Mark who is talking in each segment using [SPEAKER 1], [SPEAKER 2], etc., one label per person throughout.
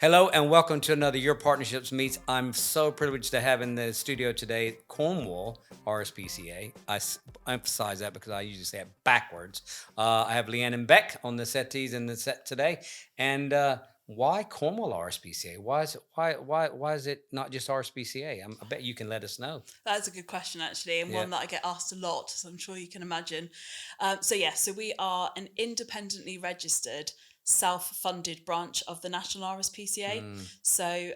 [SPEAKER 1] Hello and welcome to another Your Partnerships Meets. I'm so privileged to have in the studio today Cornwall RSPCA. Emphasize that because I usually say it backwards. I have Leanne and Beck on the settees in the set today. And why Cornwall RSPCA? Why is it not just RSPCA? I bet you can let us know.
[SPEAKER 2] That's a good question, actually, and
[SPEAKER 1] Yeah.
[SPEAKER 2] one that I get asked a lot, so I'm sure you can imagine. So we are an independently registered, self-funded branch of the National RSPCA.
[SPEAKER 1] Mm,
[SPEAKER 2] So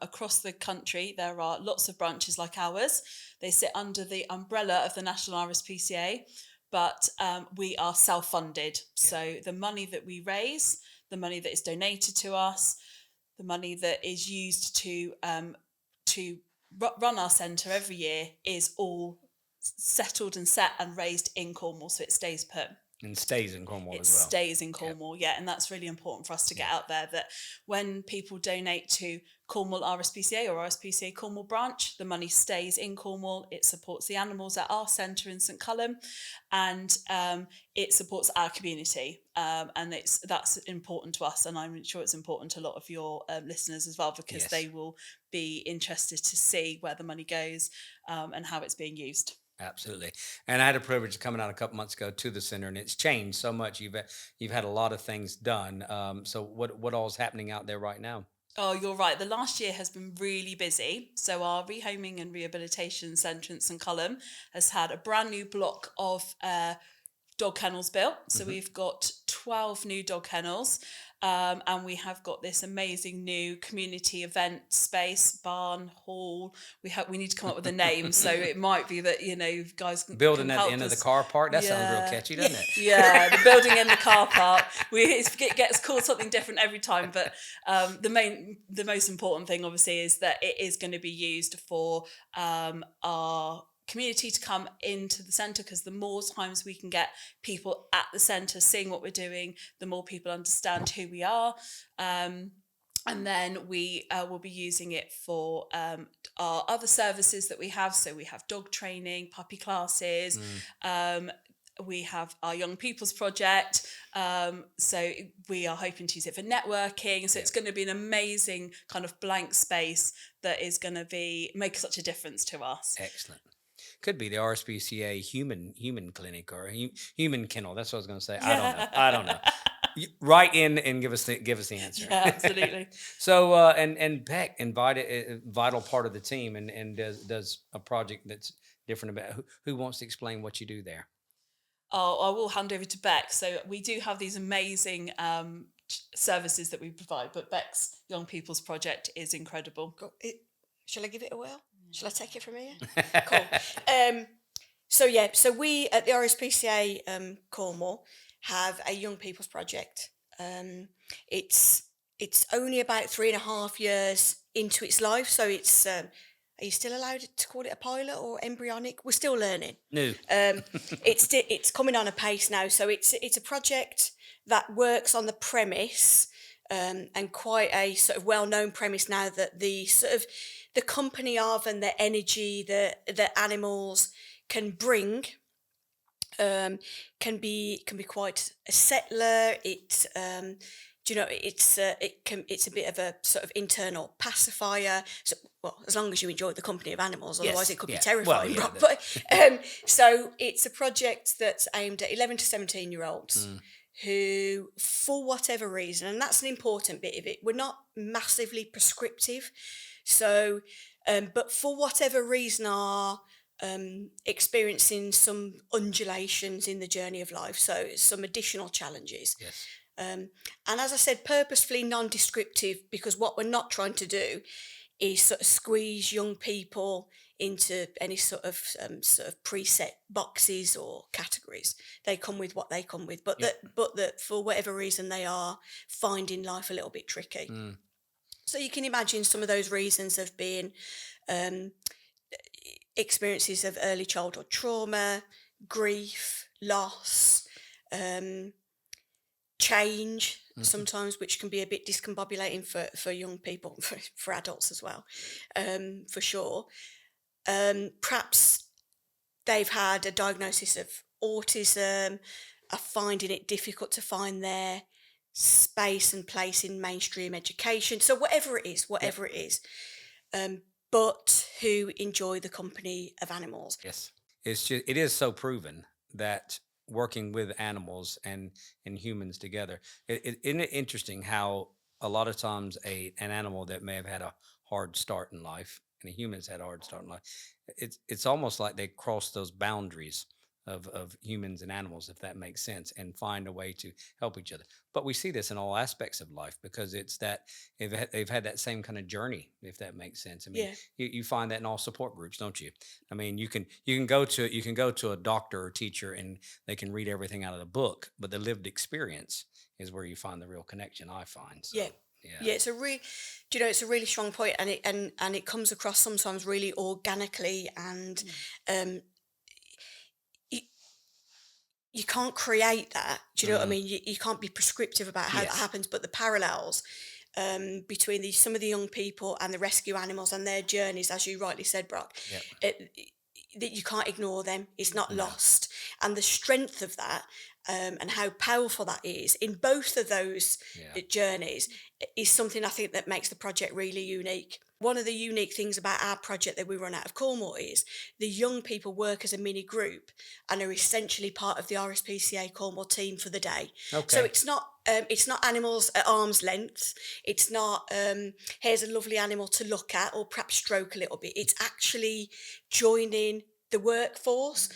[SPEAKER 2] across the country, there are lots of branches like ours. They sit under the umbrella of the National RSPCA, but we are self-funded.
[SPEAKER 1] yeah.
[SPEAKER 2] So the money that we raise, the money that is donated to us, the money that is used to run our centre every year is all settled and set and raised in Cornwall, so it stays put.
[SPEAKER 1] And stays in Cornwall
[SPEAKER 2] It
[SPEAKER 1] as well.
[SPEAKER 2] stays in
[SPEAKER 1] Yeah.
[SPEAKER 2] Cornwall, yeah, and that's really important for us to get
[SPEAKER 1] Yeah.
[SPEAKER 2] out there, that when people donate to Cornwall RSPCA or RSPCA Cornwall branch, the money stays in Cornwall. It supports the animals at our centre in St Cullum, and it supports our community, and that's important to us, and I'm sure it's important to a lot of your listeners as well, because
[SPEAKER 1] Yes.
[SPEAKER 2] they will be interested to see where the money goes and how it's being used.
[SPEAKER 1] Absolutely. And I had a privilege of coming out a couple months ago to the center, and it's changed so much. You've had a lot of things done. So what all is happening out there right now?
[SPEAKER 2] Oh, you're right. The last year has been really busy. So our rehoming and rehabilitation centre in St Cullum has had a brand new block of dog kennels built. So
[SPEAKER 1] Hmm.
[SPEAKER 2] we've got 12 new dog kennels. And we have got this amazing new community event space, barn, hall. We need to come up with a name. So it might be that, you guys can
[SPEAKER 1] Building at the
[SPEAKER 2] help
[SPEAKER 1] end of the
[SPEAKER 2] us.
[SPEAKER 1] car park. That sounds real
[SPEAKER 2] Yeah.
[SPEAKER 1] catchy, doesn't it?
[SPEAKER 2] Yeah, the building in the car park. It gets called something different every time, but the most important thing, obviously, is that it is going to be used for our community to come into the centre, because the more times we can get people at the centre seeing what we're doing, the more people understand who we are. And then we will be using it for our other services that we have. So we have dog training, puppy classes.
[SPEAKER 1] Mm.
[SPEAKER 2] We have our Young People's Project. So we are hoping to use it for networking. So
[SPEAKER 1] Yeah.
[SPEAKER 2] it's going to be an amazing kind of blank space that is going to make such a difference to us.
[SPEAKER 1] Excellent. Could be the RSPCA human clinic or human kennel. That's what I was going to say. I don't know. I don't know. Write in and give us the answer.
[SPEAKER 2] Yeah, absolutely.
[SPEAKER 1] So and Beck invited a vital part of the team and does a project that's different about who wants to explain what you do there.
[SPEAKER 2] I will hand over to Beck. So we do have these amazing services that we provide, but Beck's Young People's Project is incredible.
[SPEAKER 3] Shall I give it a whirl? Shall I take it from here? Cool. So we at the RSPCA Cornwall have a Young People's Project. It's only about 3.5 years into its life, so it's. Are you still allowed to call it a pilot or embryonic? We're still learning.
[SPEAKER 1] No.
[SPEAKER 3] It's coming on a pace now, so it's a project that works on the premise, and quite a sort of well-known premise now, that the sort of the company of and the energy that animals can bring can be quite a settler. It's a bit of a sort of internal pacifier. So, well, as long as you enjoy the company of animals, otherwise
[SPEAKER 1] Yes,
[SPEAKER 3] it could
[SPEAKER 1] yeah.
[SPEAKER 3] be terrifying.
[SPEAKER 1] Well, yeah,
[SPEAKER 3] But so it's a project that's aimed at 11 to 17-year-olds.
[SPEAKER 1] Mm.
[SPEAKER 3] Who, for whatever reason, and that's an important bit of it, we're not massively prescriptive. So, but for whatever reason are experiencing some undulations in the journey of life, so some additional challenges.
[SPEAKER 1] Yes.
[SPEAKER 3] And as I said, purposefully non-descriptive, because what we're not trying to do is sort of squeeze young people into any sort of preset boxes or categories. They come with what they come with, but that for whatever reason they are finding life a little bit tricky.
[SPEAKER 1] Mm.
[SPEAKER 3] So you can imagine some of those reasons have been experiences of early childhood trauma, grief, loss, change, sometimes, which can be a bit discombobulating for young people, for adults as well, for sure. Perhaps they've had a diagnosis of autism, are finding it difficult to find their space and place in mainstream education. So whatever it is,
[SPEAKER 1] Yep.
[SPEAKER 3] um, but who enjoy the company of animals.
[SPEAKER 1] Yes. It is so proven that working with animals and humans together. Isn't it interesting how a lot of times an animal that may have had a hard start in life and a human's had a hard start in life, it's almost like they cross those boundaries of humans and animals, if that makes sense, and find a way to help each other. But we see this in all aspects of life because it's that they've had that same kind of journey, if that makes sense. I mean,
[SPEAKER 3] Yeah.
[SPEAKER 1] you find that in all support groups, don't you? I mean, you can go to a doctor or teacher and they can read everything out of the book, but the lived experience is where you find the real connection. I find so.
[SPEAKER 3] Yeah.
[SPEAKER 1] Yeah.
[SPEAKER 3] Yeah, it's a really strong point, and it comes across sometimes really organically, and um, you, you can't create that. Do you know what I
[SPEAKER 1] Mm,
[SPEAKER 3] mean? You can't be prescriptive about how that
[SPEAKER 1] yes.
[SPEAKER 3] happens, but the parallels between some of the young people and the rescue animals and their journeys, as you rightly said, Brock,
[SPEAKER 1] Yep.
[SPEAKER 3] it, that you can't ignore them. It's not
[SPEAKER 1] No.
[SPEAKER 3] lost, and the strength of that, and how powerful that is in both of those
[SPEAKER 1] Yeah.
[SPEAKER 3] journeys is something I think that makes the project really unique. One of the unique things about our project that we run out of Cornwall is the young people work as a mini group and are essentially part of the RSPCA Cornwall team for the day. So
[SPEAKER 1] Okay.
[SPEAKER 3] it's not animals at arm's length. It's not here's a lovely animal to look at or perhaps stroke a little bit. It's actually joining the workforce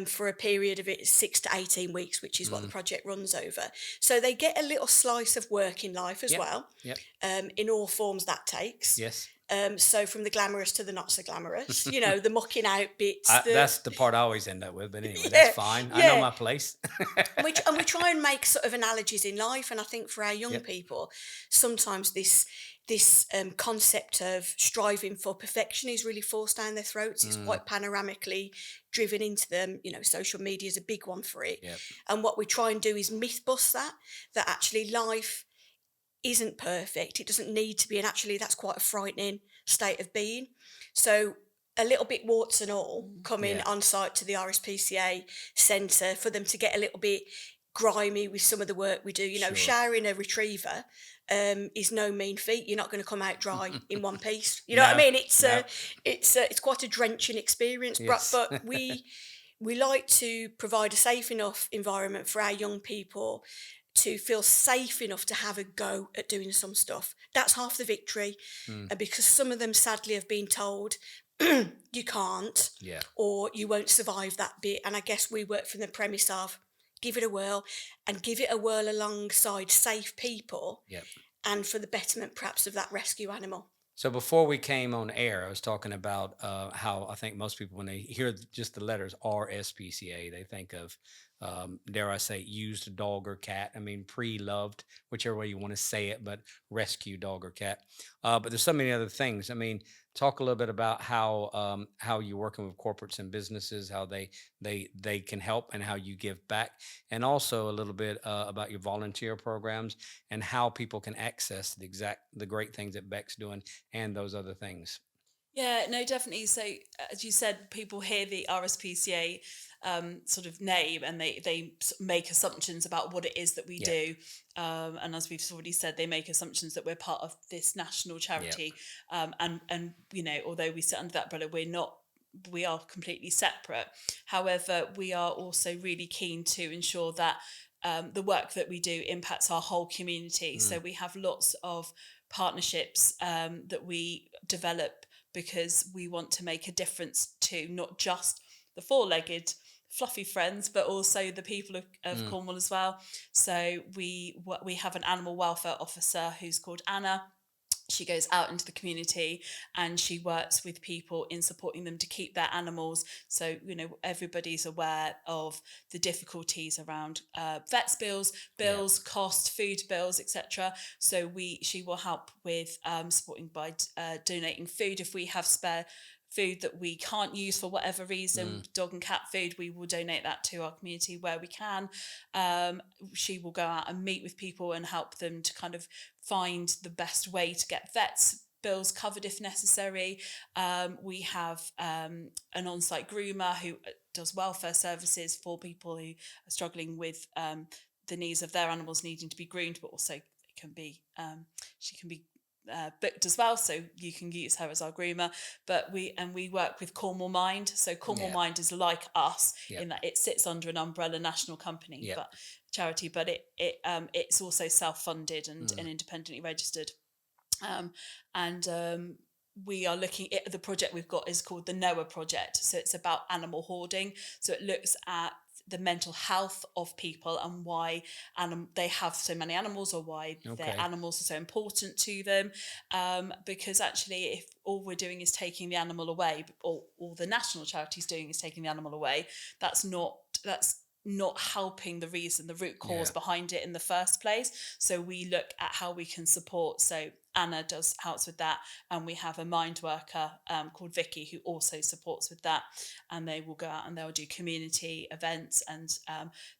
[SPEAKER 3] for a period of 6 to 18 weeks, which is what the
[SPEAKER 1] Mm,
[SPEAKER 3] project runs over. So they get a little slice of working life as
[SPEAKER 1] yep.
[SPEAKER 3] well,
[SPEAKER 1] Yep.
[SPEAKER 3] in all forms that takes.
[SPEAKER 1] Yes.
[SPEAKER 3] So from the glamorous to the not so glamorous, the mucking out bits,
[SPEAKER 1] That's the part I always end up with, but anyway, that's
[SPEAKER 3] yeah,
[SPEAKER 1] fine. I know
[SPEAKER 3] yeah.
[SPEAKER 1] my place.
[SPEAKER 3] And we try and make sort of analogies in life, and I think for our young
[SPEAKER 1] Yep.
[SPEAKER 3] people, sometimes this concept of striving for perfection is really forced down their throats. It's
[SPEAKER 1] Mm,
[SPEAKER 3] quite panoramically driven into them. Social media is a big one for it,
[SPEAKER 1] yep.
[SPEAKER 3] and what we try and do is myth bust that actually life isn't perfect. It doesn't need to be, and actually that's quite a frightening state of being. So a little bit warts and all coming
[SPEAKER 1] Yeah.
[SPEAKER 3] on site to the RSPCA centre for them to get a little bit grimy with some of the work we do.
[SPEAKER 1] Sure.
[SPEAKER 3] Showering a retriever is no mean feat. You're not going to come out dry in one piece. You know what I
[SPEAKER 1] No.
[SPEAKER 3] mean?
[SPEAKER 1] No.
[SPEAKER 3] It's quite a drenching experience,
[SPEAKER 1] Yes.
[SPEAKER 3] but we like to provide a safe enough environment for our young people to feel safe enough to have a go at doing some stuff. That's half the victory.
[SPEAKER 1] Mm,
[SPEAKER 3] And because some of them sadly have been told you can't
[SPEAKER 1] yeah.
[SPEAKER 3] or you won't survive that bit. And I guess we work from the premise of give it a whirl, and give it a whirl alongside safe people
[SPEAKER 1] Yep.
[SPEAKER 3] and for the betterment perhaps of that rescue animal.
[SPEAKER 1] So before we came on air, I was talking about how I think most people, when they hear just the letters RSPCA, they think of, dare I say, used dog or cat. I mean, pre-loved, whichever way you want to say it, but rescue dog or cat. But there's so many other things. I mean, talk a little bit about how you're working with corporates and businesses, how they can help, and how you give back, and also a little bit about your volunteer programs and how people can access the great things that Beck's doing and those other things.
[SPEAKER 2] Yeah, no, definitely. So, as you said, people hear the RSPCA sort of name and they make assumptions about what it is that we
[SPEAKER 1] Yeah.
[SPEAKER 2] do. And as we've already said, they make assumptions that we're part of this national
[SPEAKER 1] Yeah.
[SPEAKER 2] charity. And although we sit under that umbrella, we're not. We are completely separate. However, we are also really keen to ensure that the work that we do impacts our whole community. So
[SPEAKER 1] Mm,
[SPEAKER 2] we have lots of partnerships that we develop because we want to make a difference to not just the four-legged fluffy friends, but also the people of
[SPEAKER 1] mm,
[SPEAKER 2] Cornwall as well. So we have an animal welfare officer who's called Anna. She goes out into the community and she works with people in supporting them to keep their animals. So, everybody's aware of the difficulties around vets
[SPEAKER 1] yeah.
[SPEAKER 2] cost, food bills, etc. So she will help with supporting by donating food. If we have spare food that we can't use for whatever reason,
[SPEAKER 1] Mm,
[SPEAKER 2] dog and cat food, we will donate that to our community where we can. She will go out and meet with people and help them to kind of find the best way to get vets bills covered if necessary. We have an on-site groomer who does welfare services for people who are struggling with the needs of their animals needing to be groomed, but also it can be she can be booked as well, so you can use her as our groomer. But we work with Cornwall Mind. So Cornwall Mind is like us in that it sits under an umbrella national company, but charity, but it's also self-funded and independently registered. We are looking at the project we've got is called the Noah Project. So it's about animal hoarding. So it looks at the mental health of people and why they have so many animals, or why their animals are so important to them. Because actually, if all we're doing is taking the animal away, or all the national charity's doing is taking the animal away, that's not helping the root cause behind it in the first place. So we look at how we can support. So Anna helps with that, and we have a mind worker called Vicky who also supports with that, and they will go out and they'll do community events, and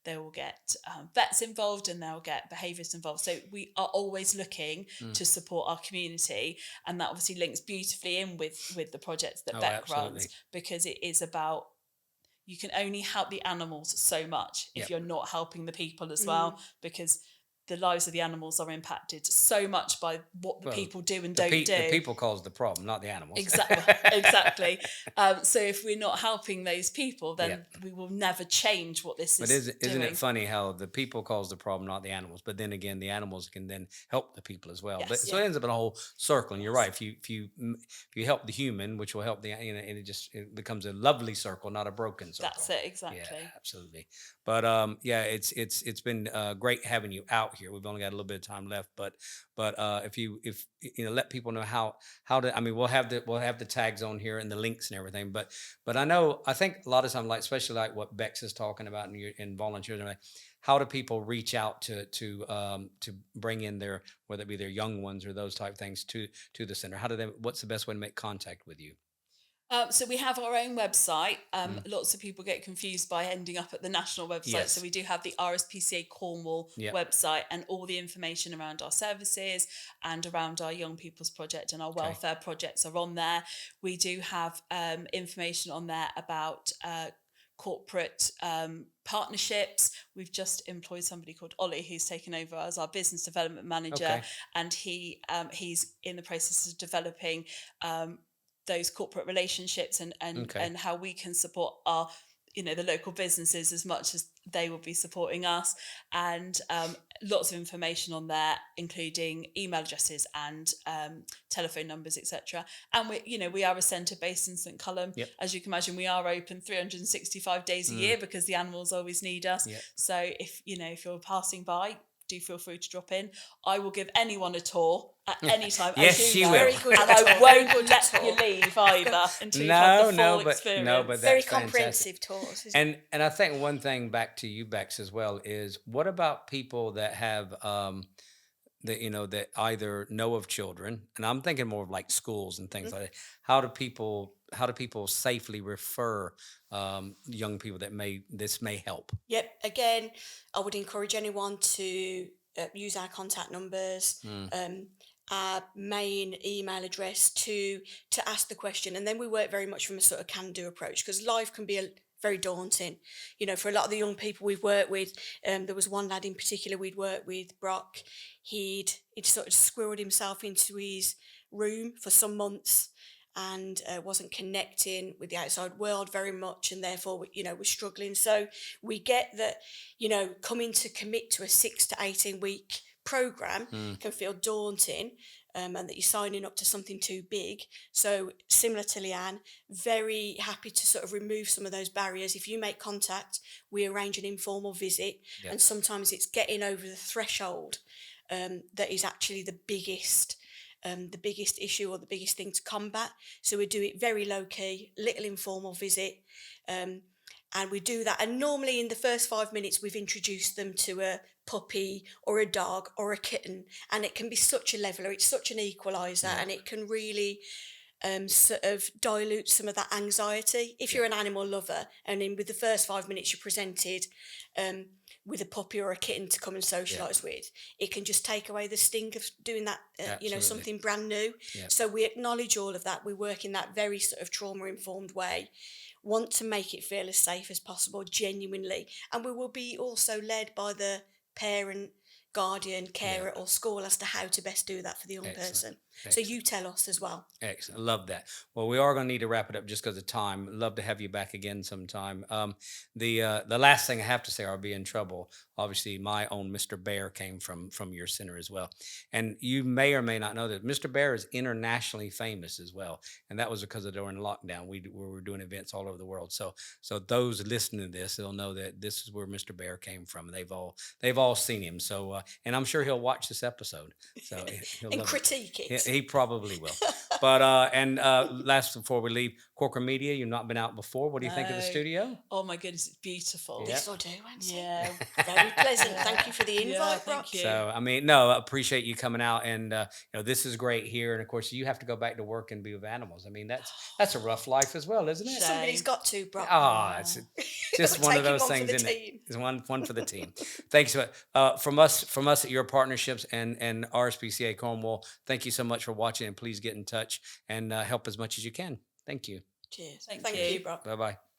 [SPEAKER 2] they will get vets involved, and they'll get behaviourists involved. So we are always looking to support our community, and that obviously links beautifully in with the projects that Beck runs, because it is about, you can only help the animals so much if you're not helping the people as well, because the lives of the animals are impacted so much by what the people do and don't do.
[SPEAKER 1] The people cause the problem, not the animals.
[SPEAKER 2] Exactly. So if we're not helping those people, then we will never change what this is doing.
[SPEAKER 1] But isn't it funny how the people cause the problem, not the animals? But then again, the animals can then help the people as well.
[SPEAKER 2] Yes.
[SPEAKER 1] But so it ends up in a whole circle. And you're right. If you help the human, which will help and it becomes a lovely circle, not a broken circle.
[SPEAKER 2] That's it, exactly.
[SPEAKER 1] Yeah, absolutely. But it's been great having you out here. We've only got a little bit of time left, but if you let people know how to, I mean, we'll have the tags on here and the links and everything, but I think a lot of times, like especially like what Bex is talking about in volunteers, how do people reach out to bring in their, whether it be their young ones or those type of things to the center? What's the best way to make contact with you?
[SPEAKER 2] So we have our own website. Lots of people get confused by ending up at the national website.
[SPEAKER 1] Yes.
[SPEAKER 2] So we do have the RSPCA Cornwall website, and all the information around our services and around our young people's project and our welfare projects are on there. We do have information on there about corporate partnerships. We've just employed somebody called Ollie who's taken over as our business development manager, and he's in the process of developing those corporate relationships and how we can support our the local businesses as much as they will be supporting us, and lots of information on there, including email addresses and telephone numbers, etc. And we are a centre based in St Cullum. As you can imagine, we are open 365 days a year because the animals always need us. So if you're passing by, do feel free to drop in. I will give anyone a tour at any time.
[SPEAKER 1] Yes, she will.
[SPEAKER 3] Very good,
[SPEAKER 2] and I won't let you leave either until you've had the full experience.
[SPEAKER 1] But that's
[SPEAKER 3] very
[SPEAKER 1] fantastic.
[SPEAKER 3] comprehensive tours.
[SPEAKER 1] And I think one thing back to you, Bex, as well, is what about people that have that either know of children, and I'm thinking more of like schools and things like that. How do people safely refer young people that this may help?
[SPEAKER 3] Yep. Again, I would encourage anyone to use our contact numbers, our main email address to ask the question, and then we work very much from a sort of can-do approach, because life can be very daunting. For a lot of the young people we've worked with, there was one lad in particular we'd worked with, Brock. He'd sort of squirreled himself into his room for some months and wasn't connecting with the outside world very much, and therefore we're struggling. So we get that coming to commit to a 6 to 18 week program can feel daunting, and that you're signing up to something too big. So similar to Leanne, very happy to sort of remove some of those barriers. If you make contact, we arrange an informal visit, and sometimes it's getting over the threshold that is actually the biggest issue or the biggest thing to combat. So we do it very low key, little informal visit, and we do that. And normally in the first 5 minutes, we've introduced them to a puppy or a dog or a kitten, and it can be such a leveler. It's such an equaliser, and it can really sort of dilute some of that anxiety. If you're an animal lover, and then with the first 5 minutes you're presented with a puppy or a kitten to come and socialise with, it can just take away the sting of doing that, something brand new. So we acknowledge all of that. We work in that very sort of trauma-informed way, want to make it feel as safe as possible, genuinely. And we will be also led by the parent, guardian, carer, or school as to how to best do that for the young
[SPEAKER 1] Excellent.
[SPEAKER 3] person. So
[SPEAKER 1] Excellent.
[SPEAKER 3] you tell us as well.
[SPEAKER 1] Excellent. Love that. Well, we are going to need to wrap it up just because of time. Love to have you back again sometime. The last thing I have to say, I'll be in trouble. Obviously, my own Mr. Bear came from your center as well, and you may or may not know that Mr. Bear is internationally famous as well, and that was because of during lockdown we were doing events all over the world. So those listening to this, they'll know that this is where Mr. Bear came from. They've all seen him. So and I'm sure he'll watch this episode. So he'll
[SPEAKER 3] And
[SPEAKER 1] love
[SPEAKER 3] critique it.
[SPEAKER 1] He probably will. But last before we leave, Corcoran Media, you've not been out before. What do you think of the
[SPEAKER 2] No.
[SPEAKER 1] studio?
[SPEAKER 2] Oh my goodness, it's beautiful.
[SPEAKER 1] Yeah.
[SPEAKER 3] Yes, I do, Nancy.
[SPEAKER 2] Yeah.
[SPEAKER 3] Very pleasant. Thank you for the invite,
[SPEAKER 2] Yeah, thank
[SPEAKER 3] Brock.
[SPEAKER 2] you.
[SPEAKER 1] So I mean, no, I appreciate you coming out, and this is great here. And of course, you have to go back to work and be with animals. I mean, that's a rough life as well, isn't it?
[SPEAKER 2] Shame.
[SPEAKER 3] Somebody's got to, Brock.
[SPEAKER 1] Ah, it's just one of
[SPEAKER 3] Taking
[SPEAKER 1] those
[SPEAKER 3] one for
[SPEAKER 1] things,
[SPEAKER 3] the
[SPEAKER 1] isn't it?
[SPEAKER 3] team.
[SPEAKER 1] It's one for the team. Thanks from us at your partnerships and RSPCA Cornwall. Thank you so much for watching, and please get in touch and help as much as you can. Thank you.
[SPEAKER 3] Cheers.
[SPEAKER 2] Thank
[SPEAKER 3] Thank
[SPEAKER 2] you.
[SPEAKER 3] you, Brock.
[SPEAKER 1] Bye bye.